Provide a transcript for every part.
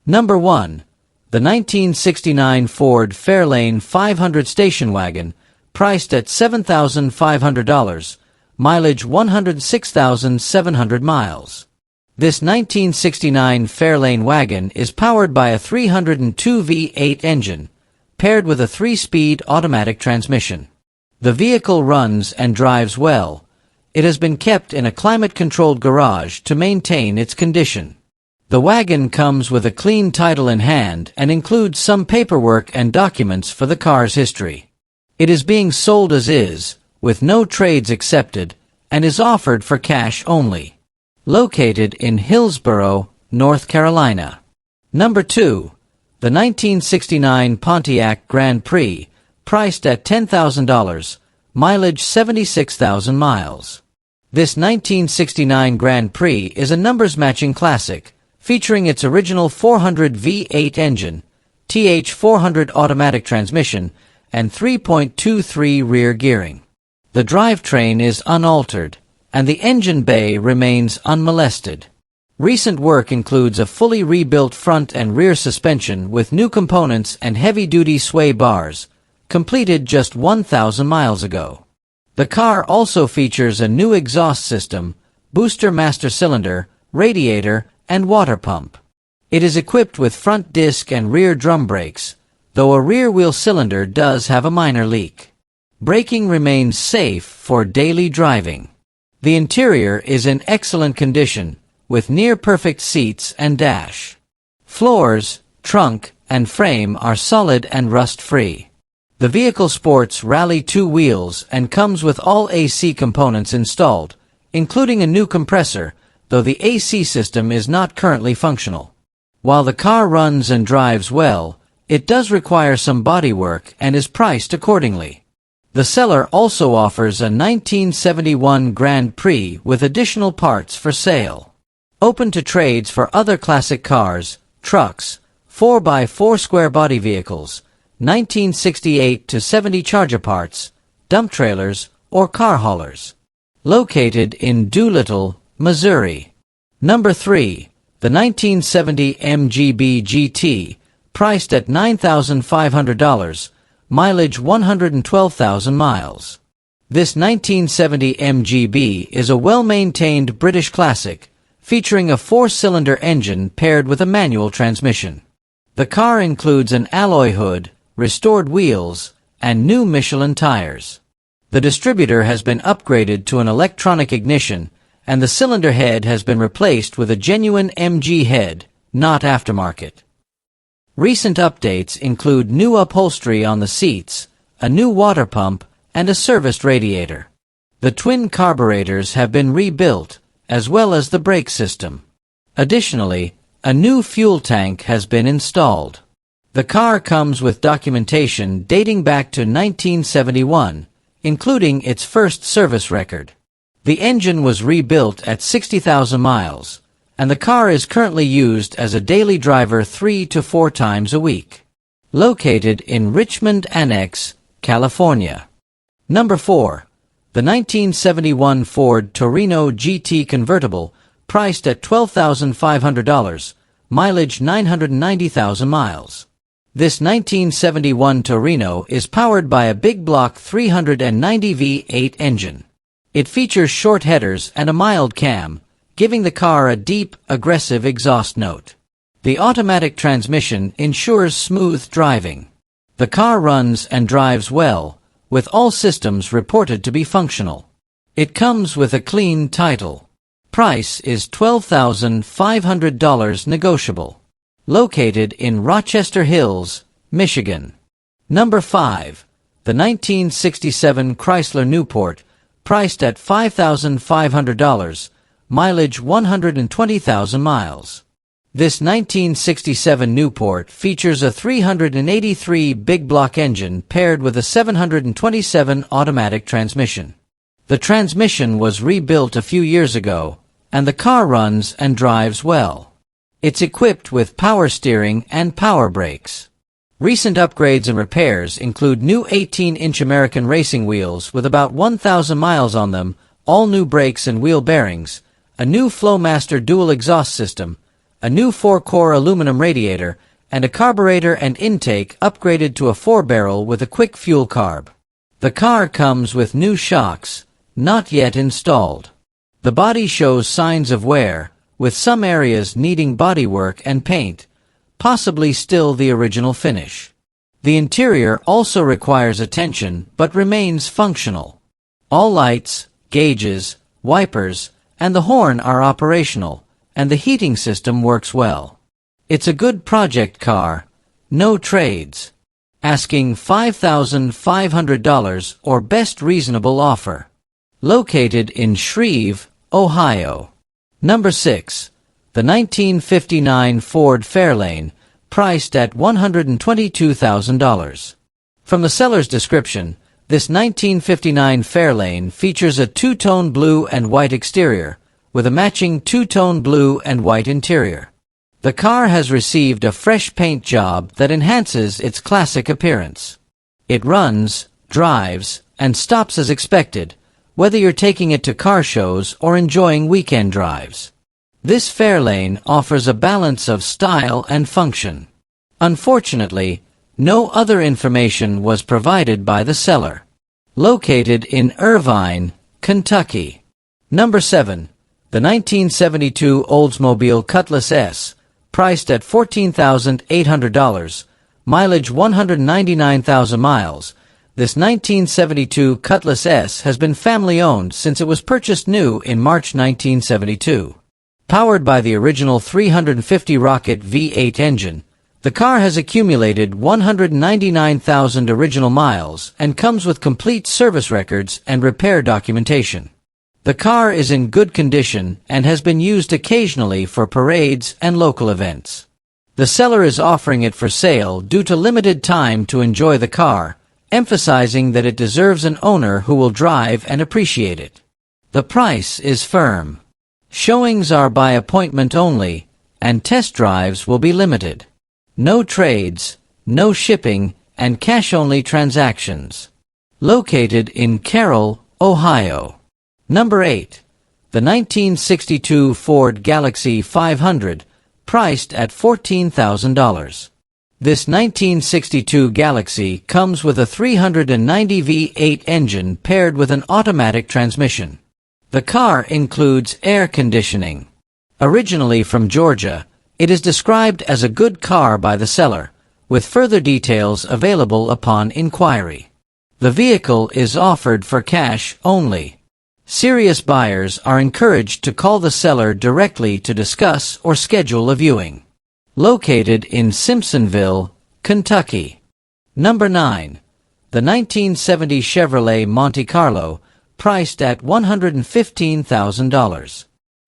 Number 1. The 1969 Ford Fairlane 500 station wagon, priced at $7,500, mileage 106,700 miles. This 1969 Fairlane wagon is powered by a 302 V8 engine, paired with a 3-speed automatic transmission. The vehicle runs and drives well. It has been kept in a climate-controlled garage to maintain its condition. The wagon comes with a clean title in hand and includes some paperwork and documents for the car's history. It is being sold as is, with no trades accepted, and is offered for cash only. Located in Hillsborough, North Carolina. Number 2. The 1969 Pontiac Grand Prix, priced at $10,000, mileage 76,000 miles. This 1969 Grand Prix is a numbers-matching classic, featuring its original 400 V8 engine, TH400 automatic transmission, and 3.23 rear gearing. The drivetrain is unaltered, and the engine bay remains unmolested. Recent work includes a fully rebuilt front and rear suspension with new components and heavy-duty sway bars, completed just 1,000 miles ago. The car also features a new exhaust system, booster master cylinder, radiator, and water pump. It is equipped with front disc and rear drum brakes, though a rear wheel cylinder does have a minor leak. Braking remains safe for daily driving. The interior is in excellent condition, with near-perfect seats and dash. Floors, trunk, and frame are solid and rust-free. The vehicle sports Rally 2 wheels and comes with all AC components installed, including a new compressor, though the AC system is not currently functional. While the car runs and drives well, it does require some bodywork and is priced accordingly. The seller also offers a 1971 Grand Prix with additional parts for sale. Open to trades for other classic cars, trucks, 4x4 square body vehicles, 1968 to 70 Charger parts, dump trailers, or car haulers. Located in Doolittle, Missouri. Number 3. The 1970 MGB GT, priced at $9,500, mileage 112,000 miles. This 1970 MGB is a well-maintained British classic, featuring a 4-cylinder engine paired with a manual transmission. The car includes an alloy hood, restored wheels, and new Michelin tires. The distributor has been upgraded to an electronic ignition, and the cylinder head has been replaced with a genuine MG head, not aftermarket. Recent updates include new upholstery on the seats, a new water pump, and a serviced radiator. The twin carburetors have been rebuilt, as well as the brake system. Additionally, a new fuel tank has been installed. The car comes with documentation dating back to 1971, including its first service record. The engine was rebuilt at 60,000 miles, and the car is currently used as a daily driver 3 to 4 times a week. Located in Richmond Annex, California. Number 4. The 1971 Ford Torino GT convertible, priced at $12,500, mileage 990,000 miles. This 1971 Torino is powered by a big block 390 V8 engine. It features short headers and a mild cam, giving the car a deep, aggressive exhaust note. The automatic transmission ensures smooth driving. The car runs and drives well, with all systems reported to be functional. It comes with a clean title. Price is $12,500 negotiable. Located in Rochester Hills, Michigan. Number 5. The 1967 Chrysler Newport, priced at $5,500, mileage 120,000 miles. This 1967 Newport features a 383 big block engine paired with a 727 automatic transmission. The transmission was rebuilt a few years ago, and the car runs and drives well. It's equipped with power steering and power brakes. Recent upgrades and repairs include new 18-inch American racing wheels with about 1,000 miles on them, all new brakes and wheel bearings, a new Flowmaster dual exhaust system, a new 4-core aluminum radiator, and a carburetor and intake upgraded to a 4-barrel with a quick fuel carb. The car comes with new shocks, not yet installed. The body shows signs of wear, with some areas needing bodywork and paint, possibly still the original finish. The interior also requires attention but remains functional. All lights, gauges, wipers, and the horn are operational, and the heating system works well. It's a good project car, no trades. Asking $5,500 or best reasonable offer. Located in Shreve, Ohio. Number 6. The 1959 Ford Fairlane, priced at $122,000. From the seller's description, this 1959 Fairlane features a two-tone blue and white exterior, with a matching two-tone blue and white interior. The car has received a fresh paint job that enhances its classic appearance. It runs, drives, and stops as expected, whether you're taking it to car shows or enjoying weekend drives. This Fairlane offers a balance of style and function. Unfortunately, no other information was provided by the seller. Located in Irvine, Kentucky. Number 7. The 1972 Oldsmobile Cutless S, priced at $14,800, mileage 199,000 miles. This 1972 Cutless S has been family-owned since it was purchased new in March 1972. Powered by the original 350 rocket V8 engine, the car has accumulated 199,000 original miles and comes with complete service records and repair documentation. The car is in good condition and has been used occasionally for parades and local events. The seller is offering it for sale due to limited time to enjoy the car, emphasizing that it deserves an owner who will drive and appreciate it. The price is firm. Showings are by appointment only, and test drives will be limited. No trades, no shipping, and cash-only transactions. Located in Carroll, Ohio. Number 8. The 1962 Ford Galaxy 500, priced at $14,000. This 1962 Galaxy comes with a 390 V8 engine paired with an automatic transmission. The car includes air conditioning. Originally from Georgia, it is described as a good car by the seller, with further details available upon inquiry. The vehicle is offered for cash only. Serious buyers are encouraged to call the seller directly to discuss or schedule a viewing. Located in Simpsonville, Kentucky. Number 9. The 1970 Chevrolet Monte Carlo, priced at $115,000.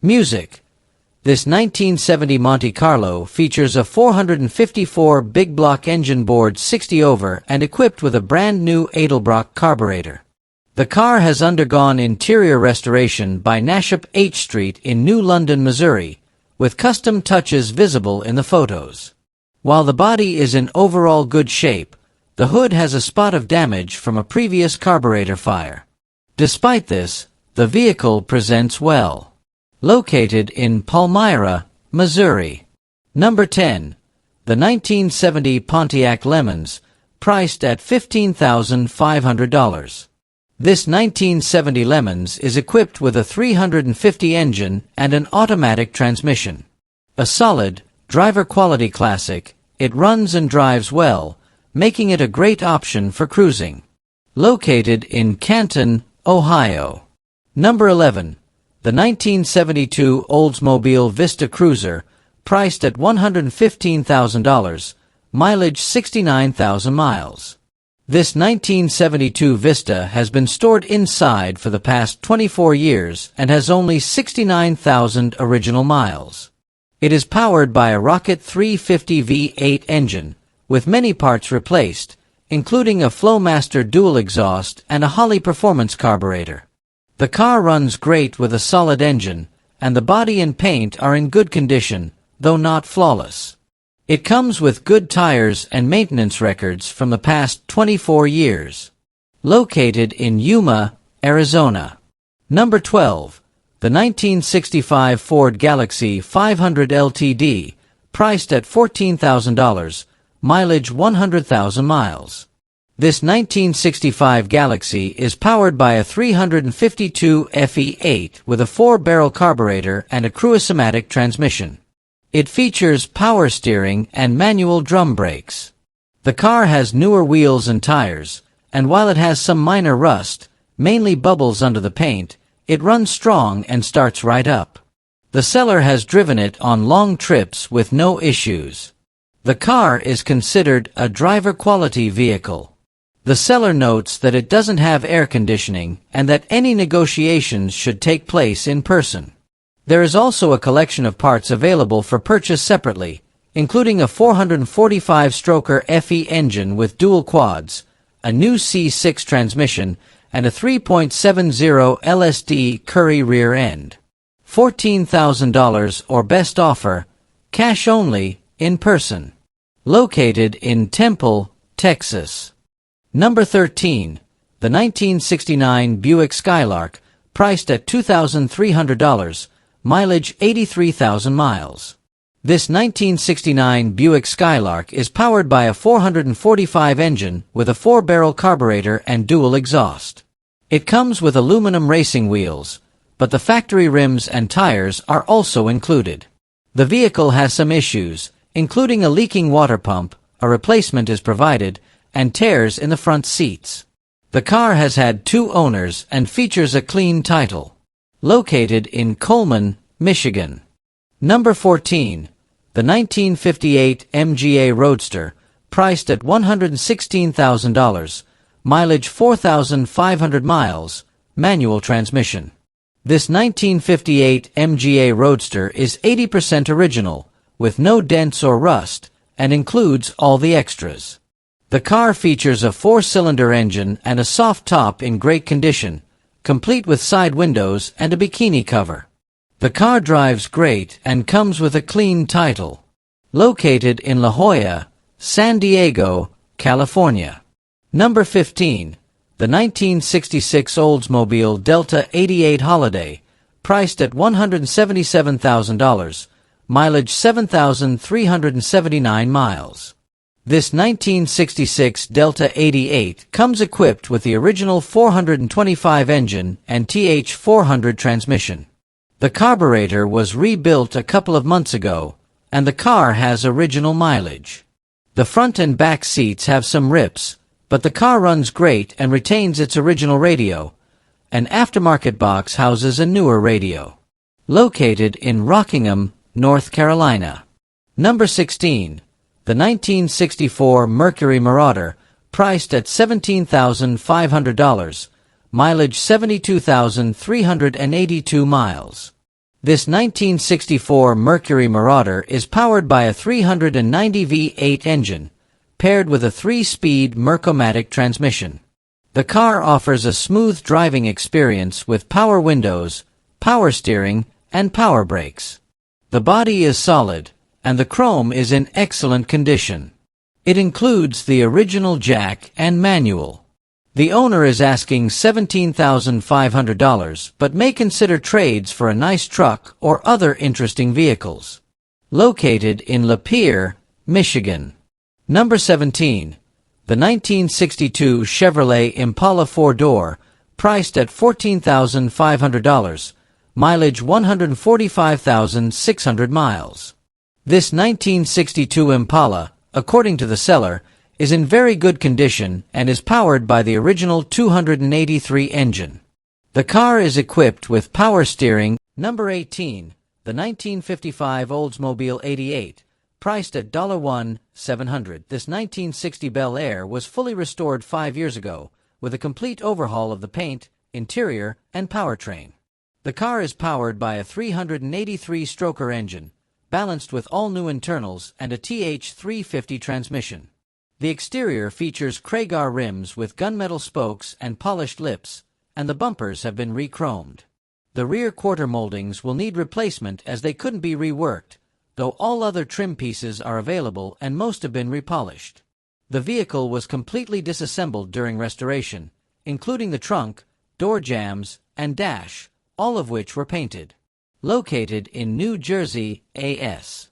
Music. This 1970 Monte Carlo features a 454 big block engine board 60 over and equipped with a brand new Edelbrock carburetor. The car has undergone interior restoration by Nashop H Street in New London, Missouri, with custom touches visible in the photos. While the body is in overall good shape, the hood has a spot of damage from a previous carburetor fire. Despite this, the vehicle presents well. Located in Palmyra, Missouri. Number 10. The 1970 Pontiac Lemons, priced at $15,500. This 1970 Lemons is equipped with a 350 engine and an automatic transmission. A solid, driver-quality classic, it runs and drives well, making it a great option for cruising. Located in Canton, Ohio. Number 11. The 1972 Oldsmobile Vista Cruiser, priced at $115,000, mileage 69,000 miles. This 1972 Vista has been stored inside for the past 24 years and has only 69,000 original miles. It is powered by a Rocket 350 V8 engine, with many parts replaced, including a Flowmaster dual exhaust and a Holley performance carburetor. The car runs great with a solid engine, and the body and paint are in good condition, though not flawless. It comes with good tires and maintenance records from the past 24 years. Located in Yuma, Arizona. Number 12. The 1965 Ford Galaxy 500 LTD, priced at $14,000, mileage 100,000 miles. This 1965 Galaxy is powered by a 352 FE8 with a 4-barrel carburetor and a cruise-matic transmission. It features power steering and manual drum brakes. The car has newer wheels and tires, and while it has some minor rust, mainly bubbles under the paint, it runs strong and starts right up. The seller has driven it on long trips with no issues. The car is considered a driver-quality vehicle. The seller notes that it doesn't have air conditioning and that any negotiations should take place in person. There is also a collection of parts available for purchase separately, including a 445-stroker FE engine with dual quads, a new C6 transmission, and a 3.70 LSD Curry rear end. $14,000 or best offer, cash only, in person. Located in Temple, Texas. Number 13. The 1969 Buick Skyllock, priced at $2,300, mileage 83,000 miles. This 1969 Buick Skyllock is powered by a 445 engine with a 4-barrel carburetor and dual exhaust. It comes with aluminum racing wheels, but the factory rims and tires are also included. The vehicle has some issues, including a leaking water pump, a replacement is provided, and tears in the front seats. The car has had 2 owners and features a clean title. Located in Coleman, Michigan. Number 14. The 1958 MGA Roadster, priced at $116,000, mileage 4,500 miles, manual transmission. This 1958 MGA Roadster is 80% original, with no dents or rust, and includes all the extras. The car features a 4-cylinder engine and a soft top in great condition, complete with side windows and a bikini cover. The car drives great and comes with a clean title. Located in La Jolla, San Diego, California. Number 15. The 1966 Oldsmobile Delta 88 Holiday, priced at $177,000, mileage 7,379 miles. This 1966 Delta 88 comes equipped with the original 425 engine and TH400 transmission. The carburetor was rebuilt a couple of months ago, and the car has original mileage. The front and back seats have some rips, but the car runs great and retains its original radio. An aftermarket box houses a newer radio. Located in Rockingham, North Carolina. Number 16. The 1964 Mercury Marauder, priced at $17,500, mileage 72,382 miles. This 1964 Mercury Marauder is powered by a 390 V8 engine, paired with a 3-speed Mercury-matic transmission. The car offers a smooth driving experience with power windows, power steering, and power brakes. The body is solid, and the chrome is in excellent condition. It includes the original jack and manual. The owner is asking $17,500, but may consider trades for a nice truck or other interesting vehicles. Located in Lapeer, Michigan. Number 17. The 1962 Chevrolet Impala 4-door, priced at $14,500, mileage 145,600 miles. This 1962 Impala, according to the seller, is in very good condition and is powered by the original 283 engine. The car is equipped with power steering. Number 18. The 1955 Oldsmobile 88, priced at $1,700. This 1960 Bel Air was fully restored 5 years ago, with a complete overhaul of the paint, interior, and powertrain. The car is powered by a 383-stroker engine, balanced with all new internals and a TH350 transmission. The exterior features Craigar rims with gunmetal spokes and polished lips, and the bumpers have been re-chromed. The rear quarter moldings will need replacement as they couldn't be reworked, though all other trim pieces are available and most have been repolished. The vehicle was completely disassembled during restoration, including the trunk, door jambs, and dash, all of which were painted. Located in New Jersey, AS.